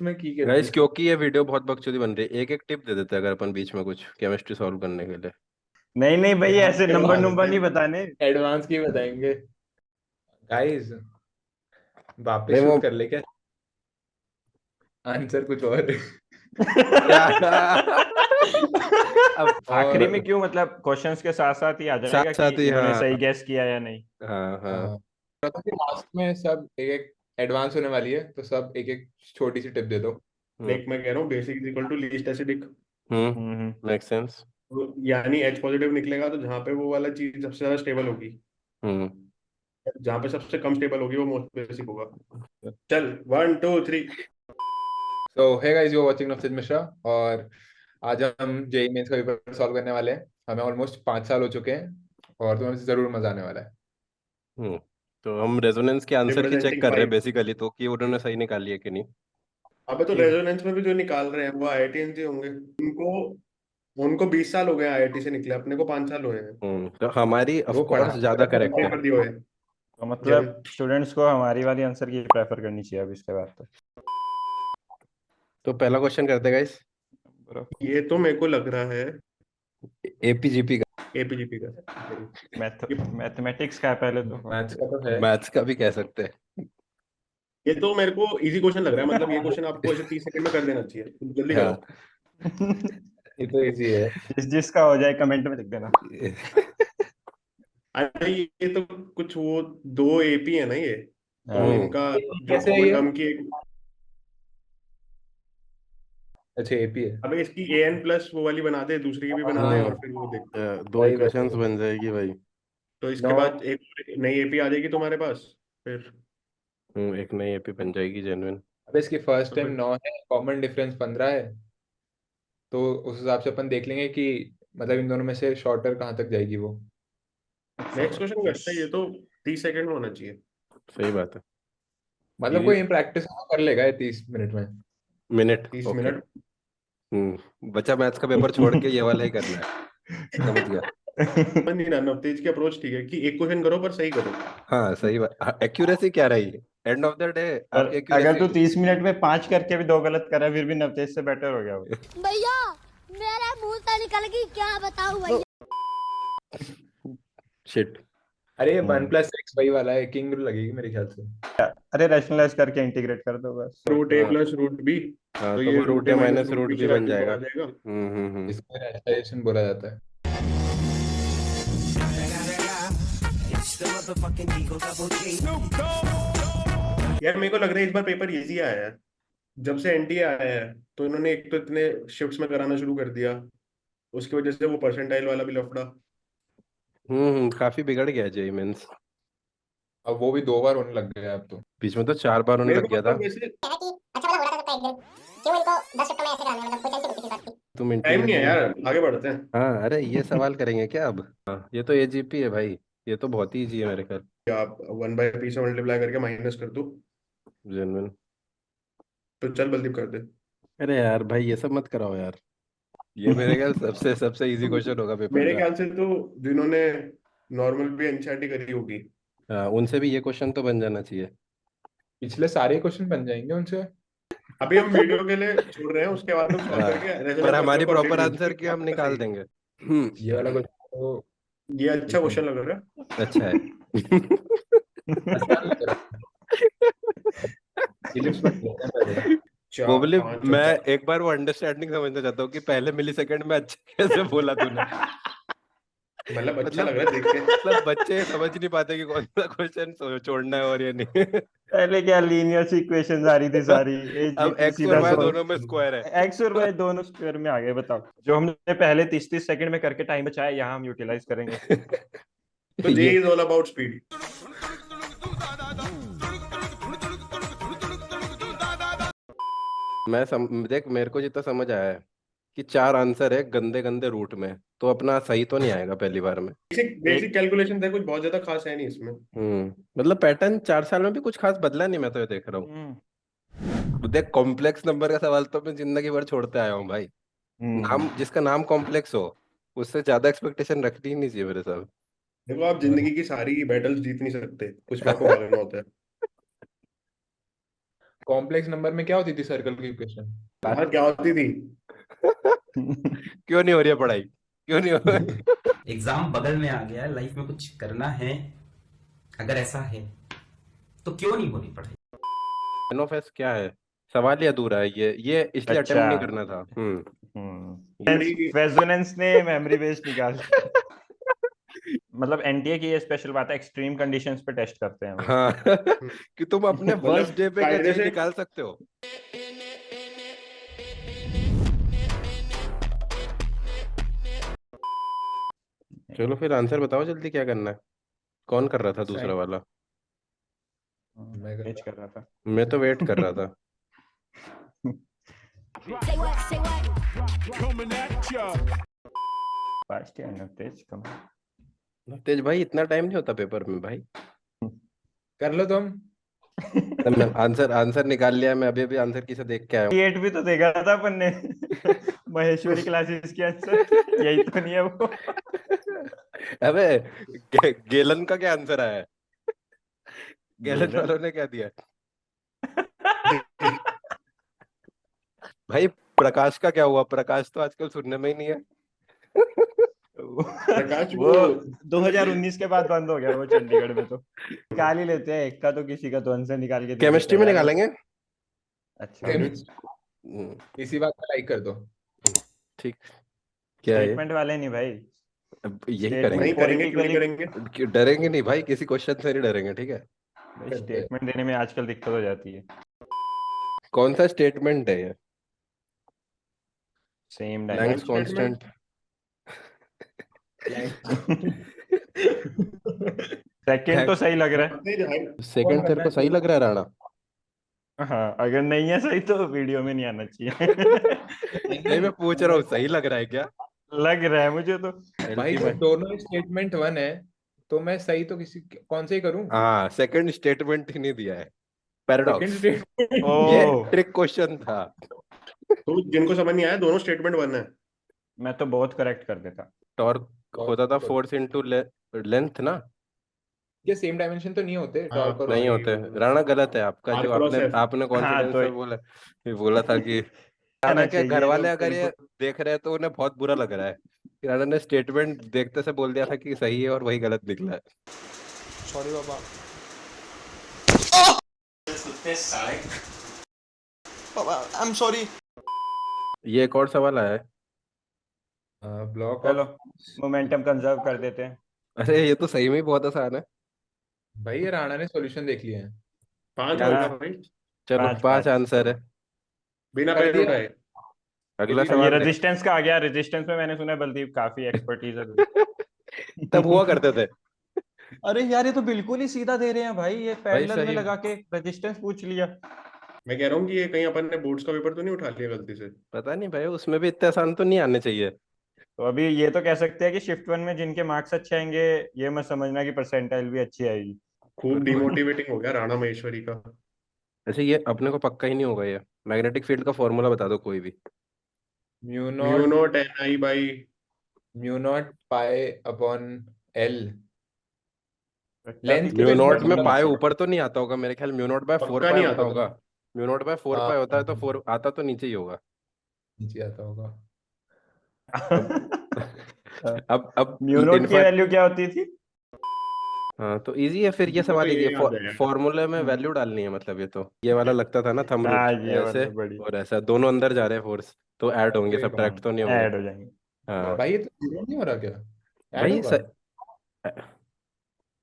में की के गाइस रखी। क्योंकि ये वीडियो बहुत बकचोदी बन रही है, एक एक टिप दे देते हैं अगर अपन बीच में कुछ केमिस्ट्री सॉल्व करने के लिए। नहीं नहीं भाई, एडवांस ऐसे के नंबर बता देते नंबर नहीं हैं। बताने। एडवांस की बताएंगे। गाइस वापस नहीं वो शूट कर ले क्या? आंसर कुछ और। यार अब आखिरी और में क्यों, मतलब क्वेश्चंस के साथ साथ ही आ साथ जाएगा कि साथ ही, इन्होंने हाँ सही गैस किया या नहीं। हाँ हाँ। हाँ, लास्ट में सब एक एक एडवांस होने वाली है तो सब एक एक छोटी सी टिप दे दो। हम्म देख मैं कह रहा हूँ basic is equal to least acidic. Hmm. Make sense. यानी एच पॉजिटिव निकलेगा तो जहाँ पे वो वाला चीज सबसे ज्यादा स्टेबल होगी, हम्म। जहाँ पे सबसे कम स्टेबल होगी वो मोस्ट बेसिक होगा। चल 1 2 3। So hey guys, you are watching Navjeet Mishra. और आज हम जेई मेंस का पेपर सॉल्व करने वाले हैं। हमें ऑलमोस्ट 5 साल हो चुके हैं और तुम्हें जरूर मजा आने वाला है। हम्म। तो हम रेजोनेंस के आंसर की चेक रिप्रेजेंटिंग कर रहे हैं 5। बेसिकली, तो कि उन्होंने सही निकाली है कि नहीं। अबे तो ठीक। रेजोनेंस में भी जो निकाल रहे हैं वो आईआईटी से होंगे। उनको उनको 20 साल हो गए आईआईटी से निकले, अपने को 5 साल हुए हैं। तो हमारी ऑफ वो कोर्स पढ़ा ज्यादा करेक्ट है। पेपर दिए हुए हैं। तो मतलब जब स्टूडेंट्स को हमारी वाली आंसर की प्रेफर करनी चाहिए अब इसके बाद तो। तो पहला क्वेश्चन करते हैं गाइस। बरो ये तो मेरे को लग रहा है एपीजीपी का। एपीजीपी का। ये मैथमेटिक्स का है पहले तो। मैथ्स का तो है। मैथ्स का भी कह सकते हैं। ये तो मेरे को इजी क्वेश्चन लग रहा है, मतलब ये क्वेश्चन आपको ऐसे 30 सेकंड में कर देना चाहिए, जल्दी करो। हाँ। ये तो इजी है। जिसका हो जाए कमेंट में लिख देना। अरे ये तो कुछ वो दो एपी है ना ये, तो हाँ। इनका जो कैसे है कॉमन ये? टर्म की एक। अच्छा, एपी है। अबे इसकी एन प्लस वो वाली बना दे, दूसरी की भी बना दे हाँ, और फिर वो देखते हैं। दो वही वही इक्वेशंस वही। बन जाएगी भाई। तो इसके नौ। बाद एक नई एपी आ जाएगी तुम्हारे पास फिर। एक नई एपी बन जाएगी जेन्युइन। अब इसकी फर्स्ट तो टाइम फिर 9 है, कॉमन डिफरेंस 15 है। तो उस हिसाब से अपन देख लेंगे कि मतलब इन दोनों में से शॉर्टर कहाँ तक जाएगी वो। नेक्स्ट क्वेश्चन करते हैं, ये तो 30 सेकंड में होना चाहिए। सही बात है। मतलब इजी। कोई प्रैक्टिस कर लेगा ये 30 मिनट में। मिनट, तीस ओके। मिनट बचा मैथ्स का पेपर छोड़ के ये वाला ही करना है। समझ गया। नहीं ना, नवतेज की अप्रोच ठीक है कि एक क्वेश्चन करो पर सही करो। हाँ सही बात, एक्यूरेसी क्या रही। एंड ऑफ द डे पर आपकी अगर एक्यूरेसी। तू 30 मिनट में 5 करके भी 2 गलत करा फिर भी नवतेज से बेटर हो गया वो। भैया मेरे मुंह से निकल गई, क्या बताऊं भैया। शिट। अरे ये वन हम्म। प्लस एक्स वही वाला है, किंग रूल लगेगी मेरे ख्याल से। अरे रैशनलाइज करके इंटीग्रेट कर दो बस। रूट ए हाँ प्लस रूट बी, हाँ, तो तो ये वो root root A A minus minus root root B भी की बन वैल्यू पर जाएगा। आ जाएगा। इसको रैशनलाइजेशन बोला जाता है। यार मेरे को लग रहा है इस बार पेपर इजी आया है। जब से एनटीए आया है तो इन्होंने एक तो इतने शिफ्ट्स में कराना शुरू कर दिया, उसकी वजह से वो परसेंटाइल वाला भी लफड़ा। काफी बिगड़ गया जेई मेंस। अब वो भी 2 बार होने लग गया है अब तो। बीच में तो 4 बार होने मेरे लग को गया था। मतलब वैसे अच्छा वाला हो रहा था एक दिन, क्यों इनको 10 शिफ्टों में ऐसे कराना, मतलब कोई सेंस ही नहीं किसी बात की। तुम टाइम नहीं है इंटीग्रेशन। यार, आगे बढ़ते हैं। हाँ, अरे ये सवाल करेंगे क्या अब। हाँ, ये तो एजीपी है भाई। ये तो बहुत ही इजी है मेरे ख्याल। आप 1/p से मल्टीप्लाई करके माइनस कर दो, जेन्युइन। तो चल बल्दी कर दे। अरे यार भाई ये सब मत कराओ यार। ये मेरे ख्याल सबसे सबसे इजी क्वेश्चन होगा पेपर मेरे का। ख्याल से तो जिन्होंने नॉर्मल भी एनसीईआरटी करी होगी। हाँ, उनसे भी ये क्वेश्चन तो बन जाना चाहिए। पिछले सारे क्वेश्चन बन जाएंगे उनसे। अभी हम वीडियो के लिए छोड़ रहे हैं, उसके बाद हम सॉल्व हाँ, करके पर रेजोनेंस वाले हमारी को अपडेट प्रॉपर भेजेंगे आंसर कि की हम आपका सही निकाल है। देंगे। ये वाला क्वेश्चन तो ये अच्छा देखेंगे। क्वेश्चन लग रहा है। अच्छा है। आसान लग रहा है। इलिप्स मत लेना पहले। चार बोबली, पांच मैं चार एक बार वो अंडरस्टैंडिंग समझना चाहता हूँ कि पहले मिली सेकंड में अच्छा कैसे बोला तूने। मतलब अच्छा मतलब लग रहा है देख के। मतलब बच्चे समझ नहीं पाते कि कौन सा क्वेश्चन छोड़ना है और ये नहीं। पहले क्या लीनियर सी इक्वेशंस आ रही थी सारी, ए जी अब टी एक्स और सीधा वाई सो। दोनों में स्क्वायर है। एक्स और वाई दोनों स्क्वायर में आ गए, बताओ जो हमने पहले 30-30 सेकंड में करके टाइम बचाया यहाँ हम यूटिलाइज करेंगे। तो जे ये इज ऑल अबाउट स्पीड। देख, मेरे को जितना समझ आया है कि 4 आंसर है गंदे गंदे रूट में, तो अपना सही तो नहीं आएगा पहली बार में। बेसिक एक। बेसिक कैलकुलेशन है, कुछ बहुत ज्यादा खास है नहीं इसमें। मतलब पैटर्न 4 साल में भी कुछ खास बदला नहीं, मैं तो ये देख रहा हम्म। हूँ। देख, कॉम्प्लेक्स नंबर का सवाल तो मैं जिंदगी भर छोड़ते आया हूँ भाई। हम्म। नाम जिसका नाम कॉम्प्लेक्स हो, उससे ज्यादा एक्सपेक्टेशन रखनी ही नहीं चाहिए मेरे देखो आप जिंदगी की सारी बैटल्स जीत नहीं सकते, कुछ पे आपको भागना होता है। कॉम्प्लेक्स नंबर में क्या होती थी सर्कल की इक्वेशन? हाँ क्या होती थी? क्यों नहीं हो रही है पढ़ाई, क्यों नहीं हो रही? एग्जाम बगल में आ गया, लाइफ में कुछ करना है, अगर ऐसा है तो क्यों नहीं हो रही पढ़ाई? एनओएस क्या है? सवाल ही अधूरा है ये इसलिए अच्छा। अटेम्प्ट नहीं करना था। मेमोरी रेजोनेंस ने मेमोरी बेस्ड निकाल मतलब एनटीए की ये स्पेशल बात है, एक्सट्रीम कंडीशंस पे टेस्ट करते हैं वो। हाँ कि तुम अपने मतलब वर्स्ट डे पे क्या कायदे सही से निकाल सकते हो। चलो फिर आंसर बताओ जल्दी, क्या करना है? कौन कर रहा था दूसरा Science। वाला? मैं कर पेच कर रहा था। मैं तो वेट कर रहा था। फास्ट है ना तेज कम। तेज भाई इतना टाइम नहीं होता पेपर में भाई। कर लो तुम। अरे मैं आंसर आंसर निकाल लिया, मैं अभी अभी आंसर किसे देख के आया हूँ। क्रिएट भी तो देखा था अपन ने महेश्वरी क्लासेस के आंसर यही तो नहीं है वो। अबे गेलन का क्या आंसर आया है? गेलन गेलन? वालों ने क्या दिया? भाई प्रकाश का क्या हुआ? प्रकाश तो आजकल सुनने में ही नहीं है। प्रकाश वो वो 2019 के बाद बंद हो गया वो चंडीगढ़ में, तो निकाल ही लेते हैं एक का तो किसी का तो आंसर निकाल के दे केमिस्ट्री देते में हैं यार। निकालेंगे। अच्छा इसी बात का लाइक कर दो। ठीक। क्या है? स्टेटमेंट वाले नहीं भाई, अब यही Statement करेंगे। नहीं करेंगे, क्यों नहीं politically- करेंगे? क्यों डरेंगे नहीं भाई, किसी क्वेश्चन से नहीं डरेंगे, ठीक है। भाई स्टेटमेंट देने में आजकल दिक्कत हो जाती है। कौन सा स्टेटमेंट है ये? Same Planck's dimension. Constant. Second तो सही लग रहा सेकंड तेरे को सही लग रहा है राणा? है। हाँ अगर नहीं है सही तो वीडियो में नहीं आना चाहिए। नहीं मैं पूछ रहा हूँ, सही लग रहा है क्या? लग रहा है मुझे तो। भाई जब Ultimate। दोनों स्टेटमेंट वन है तो मैं सही तो किसी कौन से ही करूं? हाँ सेकंड स्टेटमेंट ही नहीं दिया है। Second paradox. स्टेटमेंट। ये ओ ट्रिक क्वेश्चन था। तो जिनको समझ नहीं आया, दोनों स्टेटमेंट वन है। मैं तो बहुत करेक्ट कर देता। टॉर्क होता था फोर्स इनटू लेंथ ना? ये सेम डायमेंशन तो नहीं होते हाँ, टॉर्क और नहीं होते। राणा गलत है आपका, R जो क्रॉस आपने F। आपने हाँ कॉन्फिडेंस तो से बोला, ये बोला था कि राणा आना के घर चाहिए वाले तो अगर ये बिल्कुल। देख रहे हैं तो उन्हें बहुत बुरा लग रहा है कि राणा ने स्टेटमेंट देखते से बोल दिया था कि सही है और वही गलत निकला है। Sorry Baba. I am sorry. ये एक और सवाल आया है। ब्लॉक चलो ऑफ। मोमेंटम कंजर्व कर देते हैं। अरे ये तो सही में ही बहुत आसान है। भाई ये राणा ने सॉल्यूशन देख लिए हैं। 5 क्या हो हाँ। गया भाई, चलो पांच 5 आंसर है। बिना कर पेन दिया। उठाए। अगला ये ये सवाल रेजिस्टेंस का आ गया। रेजिस्टेंस में मैंने सुना है बलदीप काफी एक्सपर्टीज है। तब हुआ करते थे अरे यार ये तो बिल्कुल ही सीधा दे रहे हैं भाई, ये भाई, पैरेलल में सही। लगा के रेजिस्टेंस पूछ लिया। मैं कह रहा हूँ कि ये कहीं अपन ने बोर्ड्स का पेपर तो नहीं उठा लिया गलती से? पता नहीं भाई, उसमें भी इतने आसान तो नहीं आने चाहिए। तो अभी ये तो कह सकते हैं कि शिफ्ट वन में जिनके मार्क्स अच्छे आएंगे ये मत समझना कि परसेंटाइल भी अच्छी आएगी। खूब डिमोटिवेटिंग हो गया राणा महेश्वरी का। अच्छा ये अपने को पक्का ही नहीं होगा ये। मैग्नेटिक फील्ड का फॉर्मूला बता दो कोई भी। Mu mu naught not an I by pi upon L. रट्टा लेंथ भी म्यू कितनी नॉट बड़ी में है। पाए ऊपर तो नहीं आता होगा मेरे ख्याल, म्यू नॉट बाय 4 पक्का पाए नहीं होता आता होगा। था। म्यू नॉट बाय 4 पाए होता है तो 4 आता तो नीचे ही होगा। नीचे आता होगा। अब म्यू नोट की इनफैक्ट वैल्यू क्या होती थी? हाँ तो इजी है फिर, ये मुझे तो सवाल ये इजी है। याद है। फॉर्मूले में वैल्यू डालनी है, मतलब ये वाला लगता था ना थंब हाँ रूल, ये ऐसे वाला बड़ी और ऐसा दोनों अंदर जा रहे हैं फोर्स, तो ऐड होंगे, सब्ट्रैक्ट तो नहीं होंगे। ऐड हो जाएंगे। हाँ भाई ये तो जीरो नहीं हो रहा क्या? ऐड भाई होगा।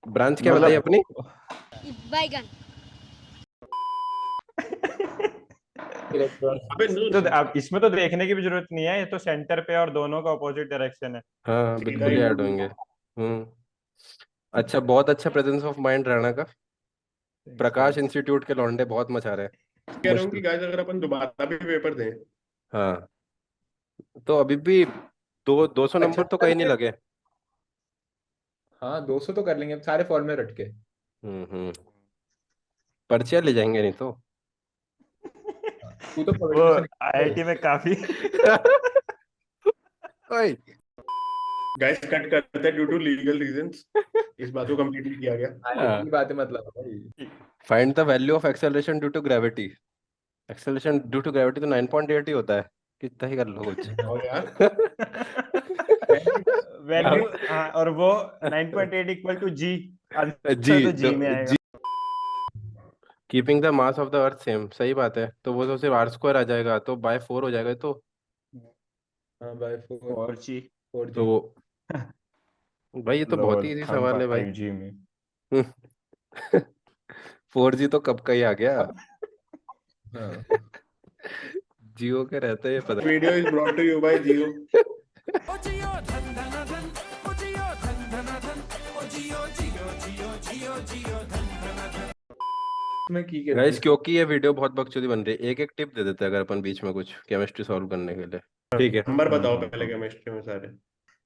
ब्रांच क्या बताइए मतलब अपनी? बैगन। इलेक्ट्रॉन। अबे तो अब इसमें तो देखने की भी जरूरत नहीं है, ये तो सेंटर पे और दोनों का अपोजिट डायरेक्शन है। हाँ सीधा बिल्कुल ही ही ऐड बोल। होंगे। अच्छा, बहुत अच्छा प्रेजेंस ऑफ माइंड राणा का। प्रकाश इंस्टीट्यूट के लौंडे बहुत मचा रहे कह हैं। रहा हूँ कि गाइस अगर अपन दोबारा भी पेपर दें, हाँ तो अभी भी 200 अच्छा नंबर तो कहीं नहीं लगे। हाँ 200 तो कर लेंगे अब सारे फॉर्मूले रट के। हम्म। पर्चियां ले जाएंगे नहीं तो। तू तो वो probability से आईआईटी में काफी ओए गाइस कट करते हैं ड्यू टू लीगल रीजंस। इस बात को कंप्लीट किया गया। हाँ, इतनी बातें मतलब भाई। Find the value of acceleration due to gravity. Acceleration due to gravity तो 9.8 ही होता है, कितना ही कर लो कुछ। और यार वैल्यू हाँ, और वो 9.8 इक्वल टू जी, आंसर जी तो जी में आएगा। Keeping the mass of the earth same, सही बात है, तो वो तो सिर्फ आर स्क्वायर आ जाएगा, तो बाय 4 हो जाएगा तो। हाँ बाय 4 और जी 4G। तो भाई ये तो बहुत लोल ही इजी हम सवाल है भाई। 5G में। 4G तो कब का ही आ गया, हाँ जियो के रहते हैं ये पता। Video is brought to you by Jio. मैं की गाइस क्योंकि ये वीडियो बहुत बकचोदी बन रही है, एक एक टिप दे देते हैं अगर अपन बीच में कुछ केमिस्ट्री सॉल्व करने के लिए, ठीक है। नंबर बताओ पहले केमिस्ट्री में सारे।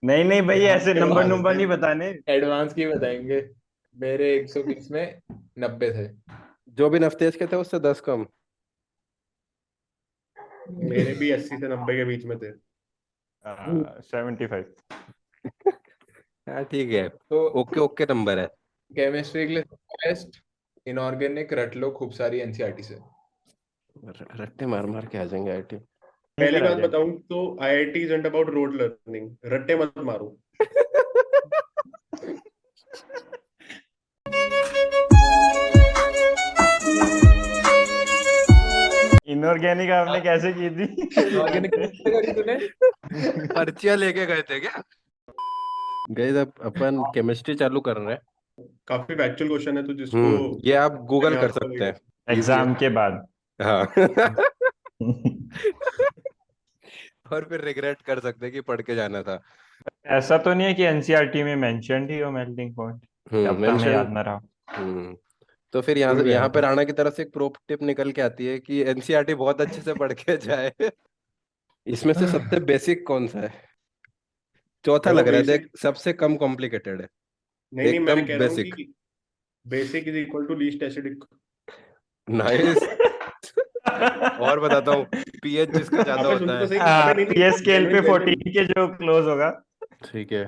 नहीं नहीं भाई, ऐसे बता नंबर देते नंबर हैं। नहीं बताने। एडवांस की बताएंगे। मेरे 120 में 90 थे। जो भी नफ्तेज के थे उससे 10 कम। मेरे भी 80 से 90 के बीच में थे। 75। हाँ ठीक है, तो ओके ओके नंबर है। केमिस्ट्री के लिए बेस्ट इनऑर्गेनिक रट लो खूब सारी एनसीईआरटी से। रट्टे मार मार के आ जाएंगे आईटी। पहली बात बताऊं तो IIT isn't about road learning, Ratte मत मारो। इनऑर्गेनिक आपने कैसे की थी? ऑर्गेनिक करी तूने? पर्चियां लेके गए थे क्या? गाइस अब अपन केमिस्ट्री चालू कर रहे हैं। काफी फैक्चुअल क्वेश्चन है तो जिसको ये आप गूगल कर आता सकते हैं। एग्जाम के बाद। हाँ और फिर रिग्रेट कर सकते हैं कि पढ़ के जाना था। ऐसा तो नहीं है कि एनसीईआरटी में मेंशन्ड ही हो मेल्टिंग पॉइंट, अब तो हमें याद ना रहा। हम्म तो फिर यहाँ भूल गए यहाँ पे हम। राणा की तरफ से एक प्रो टिप निकल के आती है कि एनसीईआरटी बहुत अच्छे से पढ़ के जाए। इसमें से सबसे बेसिक कौन सा है? चौथा देखो लग रहा है, बेसिक, देख सबसे कम कॉम्प्लिकेटेड है, नहीं नहीं मैं एकदम कह रहा हूँ बेसिक। कि basic is equal to least acidic. Nice. और बताता हूँ, पीएच जिसका ज्यादा अबे होता सुन तो है। सही, अबे नहीं ये नहीं स्केल पे जेन्युइन 14 के जो क्लोज होगा। ठीक है,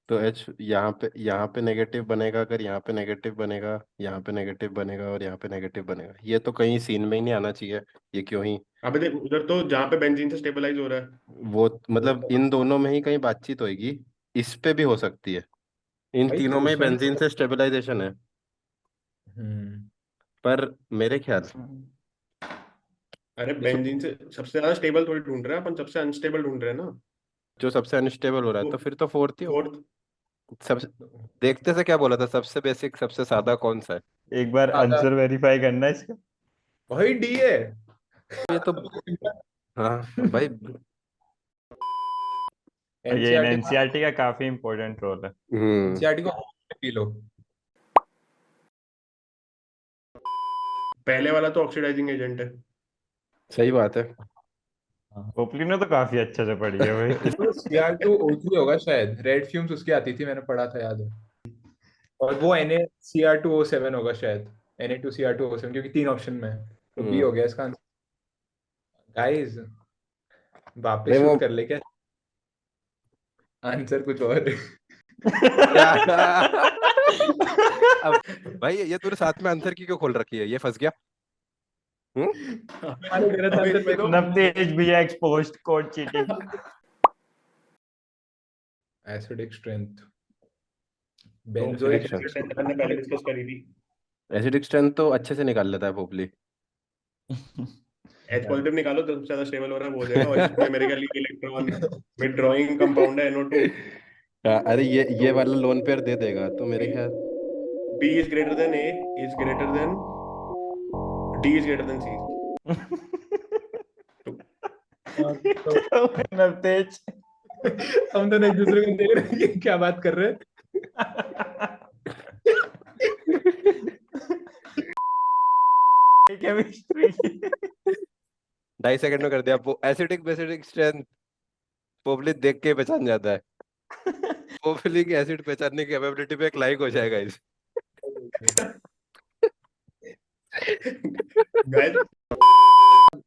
तो एच यहाँ पे नेगेटिव बनेगा, अगर यहाँ पे नेगेटिव बनेगा, यहाँ पे नेगेटिव बनेगा और यहाँ पे नेगेटिव बनेगा, ये तो कहीं सीन में ही नहीं आना चाहिए, ये क्यों ही। अबे देख उधर तो जहाँ पे बेंजीन से स्टेबलाइज हो रहा है। वो मतलब इन दोनों में ही कहीं बातचीत होगी, इस पे भी हो सकती है, इन भाई तीनों में ही क्वेश्चन। बेंजीन से स्टेबलाइजेशन है। हम्म पर मेरे ख्याल अरे इसमें बेंजीन से सबसे ज्यादा स्टेबल थोड़ी ढूंढ रहे हैं अपन, सबसे अनस्टेबल ढूंढ रहे हैं ना। जो सबसे अनस्टेबल हो रहा है, वो तो फिर तो फोर्थ ही होगा। फोर्थ। सबसे देखते से क्या बोला था, सबसे बेसिक सबसे सादा कौन सा है? एक बार आधा आंसर वेरीफाई करना इसका। वही डी है। ये तो हाँ भाई। ये एनसीईआरटी एनसीईआरटी का काफी इंपॉर्टेंट रोल है। एनसीईआरटी को पी लो। पहले वाला तो ऑक्सीडाइजिंग एजेंट है। सही बात है। पोपली ने तो काफी अच्छे से पढ़ी है भाई। तो Cr2O3 होगा शायद, रेड फ्यूम्स उसकी आती थी, मैंने पढ़ा था याद है। और वो NaCr2O7 होगा शायद, Na2Cr2O7, क्योंकि 3 ऑप्शन में है। तो बी हो गया इसका आंसर। गाइस वापस नहीं वो शूट कर ले क्या? आंसर कुछ और। अब भाई ये तूने साथ में आंसर की क्यों खोल रखी है, ये फंस गया। मैंने गलत अबे आंसर इसमें तो नवतेज भैया exposed code cheating. Acidic strength तो बेंजोइक Reaction. अपन ने पहले डिस्कस करी थी। एसिडिक स्ट्रेंथ तो अच्छे से निकाल लेता है पोपली। H पॉजिटिव निकालो तो सबसे ज्यादा स्टेबल हो रहा है वो हो जाएगा, और इसमें मेरे ख्याल इलेक्ट्रॉन विथड्रॉइंग कंपाउंड है NO2। अरे ये तो वाला लोन पेयर दे देगा तो मेरे ख्याल। B is greater than A is greater than D is greater than C। Navtej हम दोनों एक दूसरे को देख रहे हैं कि क्या बात कर रहे हैं। केमिस्ट्री। 2.5 सेकंड में कर दिया। एसिडिक बेसिडिक स्ट्रेंथ पोपली देख के ही पहचान जाता है। पोपली की एसिड पहचानने की कैपेबिलिटी पे एक लाइक हो जाएगा इस। गाइस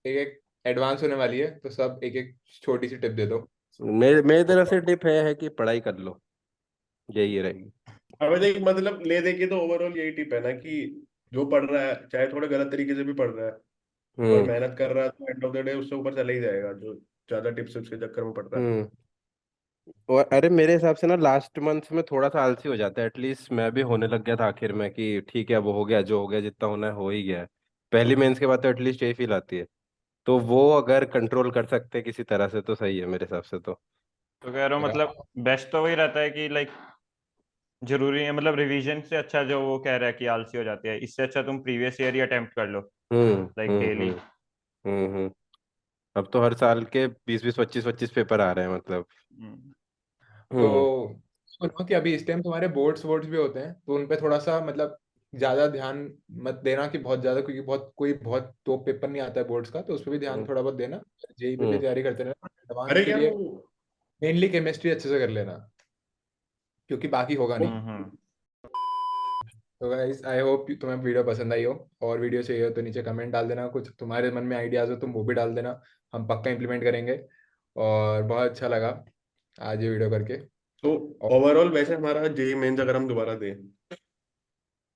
एक एक एडवांस होने वाली है, तो सब एक एक छोटी सी टिप दे दो। मेरी तरफ से टिप है कि पढ़ाई कर लो, यही रहेगी। हमें देख मतलब ले दे के तो ओवरऑल यही टिप है ना कि जो पढ़ रहा है चाहे थोड़े गलत तरीके से भी पढ़ रहा है, और हम्म मेहनत कर रहा है तो एंड ऑफ द डे उससे ऊपर चला ही जाएगा, जो ज्यादा टिप्स के चक्कर में पड़ता है। हम्म। और अरे मेरे हिसाब से ना लास्ट मंथ में थोड़ा सा आलसी हो जाता है, एटलीस्ट मैं भी होने लग गया था आखिर में कि ठीक है, वो हो गया जो हो गया, जितना होना है हो ही गया है। पहली मेंस के बाद तो एटलीस्ट यही फील आती है, तो वो अगर कंट्रोल कर सकते हैं किसी तरह से तो सही है मेरे हिसाब से तो। तो कह रहा हूँ मतलब बेस्ट तो वही रहता है कि लाइक जरूरी है, मतलब रिवीजन से अच्छा जो वो कह रहा है कि आलसी हो जाती है, इससे अच्छा तुम प्रीवियस ईयर ही अटेम्प्ट कर लो हम्म लाइक डेली। हम्म। अब तो हर साल के 20 20 25 25 पेपर आ रहे हैं मतलब। हम्म तो सुनो कि अभी इस टाइम तुम्हारे बोर्ड्स वोर्ड्स भी होते हैं, तो उन पे थोड़ा सा मतलब ज्यादा ध्यान मत देना कि बहुत ज्यादा, क्योंकि बहुत तो पेपर नहीं आता है बोर्ड्स का, तो उस पर भी ध्यान हम्म थोड़ा बहुत देना। जेई पे भी हम्म तैयारी करते रहना, एडवांस अरे के यार लिए वो मेनली केमिस्ट्री अच्छे से कर लेना, क्योंकि बाकी होगा नहीं। हम्म। तो गाइस आई होप तुम्हें वीडियो पसंद आई हो, और वीडियो चाहिए हो तो नीचे कमेंट डाल देना, कुछ तुम्हारे मन में आइडियाज हो तुम वो भी डाल देना, हम पक्का इम्प्लीमेंट करेंगे। और बहुत अच्छा लगा आज ये वीडियो करके। तो और ओवरऑल वैसे हमारा जेई मेंस अगर हम दोबारा दें,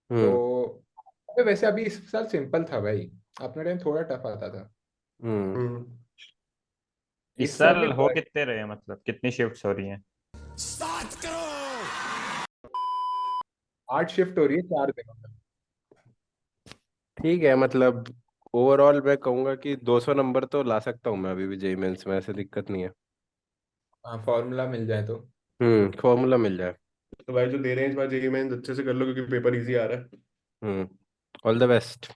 हम्म तो अबे वैसे अभी इस साल सिंपल था भाई, अपने टाइम थोड़ा टफ आता था। हम्म। हम्म, इस इस साल भी साल हो कितने रहे हैं, मतलब कितनी शिफ्ट्स हो रही हैं? 8 शिफ्ट हो रही है 4 दिनों में। ठीक है मतलब ओवरऑल मैं कहूंगा कि 200 नंबर तो ला सकता हूँ मैं अभी भी जेई मेंस में, ऐसे दिक्कत नहीं है। हाँ फॉर्मूला मिल जाए तो। फॉर्मूला मिल जाए। तो भाई जो दे रहे हैं इस बार जेई मेंस अच्छे से कर लो, क्योंकि पेपर इजी आ रहा है। All the best.